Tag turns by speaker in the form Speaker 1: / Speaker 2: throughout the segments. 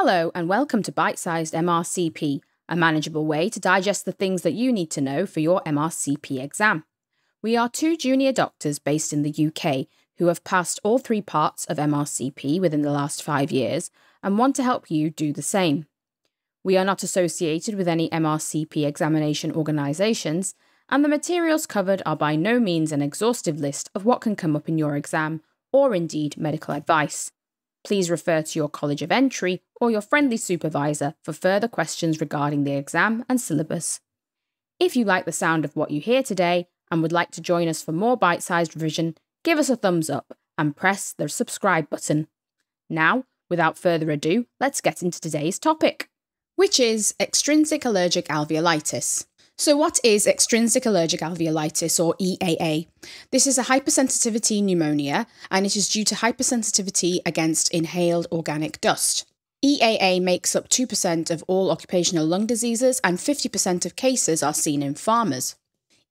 Speaker 1: Hello and welcome to Bite-Sized MRCP, a manageable way to digest the things that you need to know for your MRCP exam. We are two junior doctors based in the UK who have passed all three parts of MRCP within the last 5 years and want to help you do the same. We are not associated with any MRCP examination organisations, and the materials covered are by no means an exhaustive list of what can come up in your exam, or indeed medical advice. Please refer to your College of Entry or your friendly supervisor for further questions regarding the exam and syllabus. If you like the sound of what you hear today and would like to join us for more bite-sized revision, give us a thumbs up and press the subscribe button. Now, without further ado, let's get into today's topic, which is extrinsic allergic alveolitis. So what is extrinsic allergic alveolitis, or EAA? This is a hypersensitivity pneumonia, and it is due to hypersensitivity against inhaled organic dust. EAA makes up 2% of all occupational lung diseases, and 50% of cases are seen in farmers.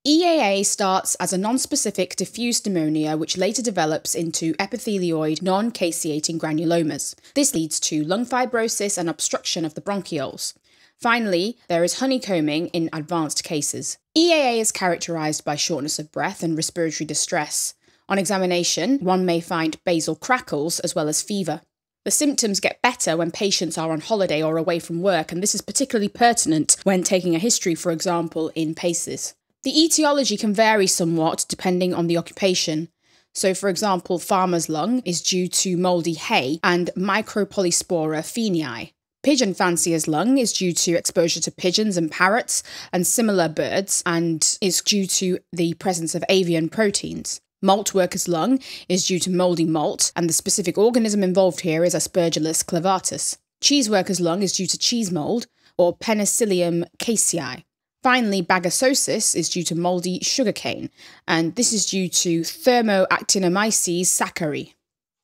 Speaker 1: EAA starts as a non-specific diffuse pneumonia which later develops into epithelioid non-caseating granulomas. This leads to lung fibrosis and obstruction of the bronchioles. Finally, there is honeycombing in advanced cases. EAA is characterised by shortness of breath and respiratory distress. On examination, one may find basal crackles as well as fever. The symptoms get better when patients are on holiday or away from work, and this is particularly pertinent when taking a history, for example, in PACES. The etiology can vary somewhat depending on the occupation. So, for example, farmer's lung is due to mouldy hay and Micropolyspora pheniae. Pigeon fancier's lung is due to exposure to pigeons and parrots and similar birds and is due to the presence of avian proteins. Malt worker's lung is due to mouldy malt, and the specific organism involved here is Aspergillus clavatus. Cheese worker's lung is due to cheese mould, or Penicillium casei. Finally, bagasosis is due to mouldy sugarcane, and this is due to Thermoactinomyces saccharoi.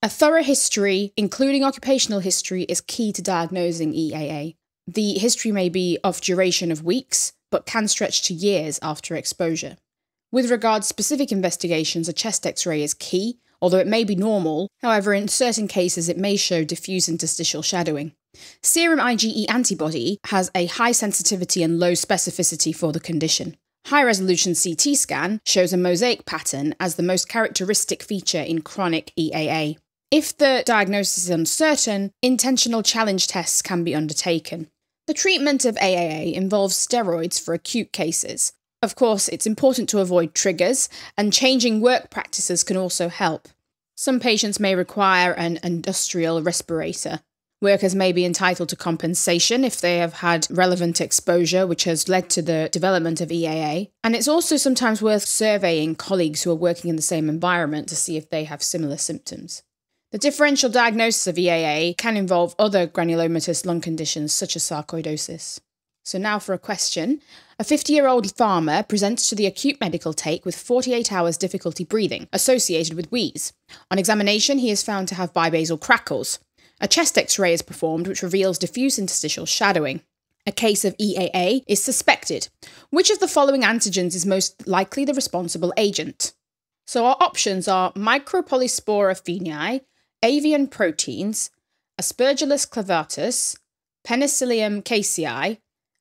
Speaker 1: A thorough history, including occupational history, is key to diagnosing EAA. The history may be of duration of weeks, but can stretch to years after exposure. With regards to specific investigations, a chest X-ray is key, although it may be normal. However, in certain cases it may show diffuse interstitial shadowing. Serum IgE antibody has a high sensitivity and low specificity for the condition. High-resolution CT scan shows a mosaic pattern as the most characteristic feature in chronic EAA. If the diagnosis is uncertain, intentional challenge tests can be undertaken. The treatment of EAA involves steroids for acute cases. Of course, it's important to avoid triggers, and changing work practices can also help. Some patients may require an industrial respirator. Workers may be entitled to compensation if they have had relevant exposure which has led to the development of EAA. And it's also sometimes worth surveying colleagues who are working in the same environment to see if they have similar symptoms. The differential diagnosis of EAA can involve other granulomatous lung conditions such as sarcoidosis. So now for a question. A 50-year-old farmer presents to the acute medical take with 48 hours difficulty breathing, associated with wheeze. On examination, he is found to have bibasal crackles. A chest X-ray is performed which reveals diffuse interstitial shadowing. A case of EAA is suspected. Which of the following antigens is most likely the responsible agent? So our options are Micropolyspora pheniae, avian proteins, Aspergillus clavatus, Penicillium casei,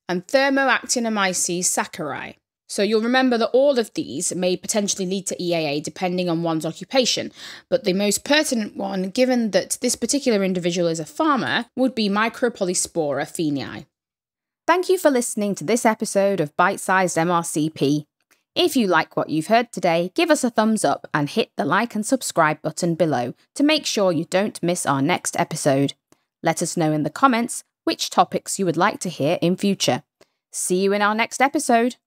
Speaker 1: and Thermoactinomyces saccharoi. So you'll remember that all of these may potentially lead to EAA depending on one's occupation, but the most pertinent one, given that this particular individual is a farmer, would be Micropolyspora pheniae. Thank you for listening to this episode of Bite-Sized MRCP. If you like what you've heard today, give us a thumbs up and hit the like and subscribe button below to make sure you don't miss our next episode. Let us know in the comments which topics you would like to hear in future. See you in our next episode.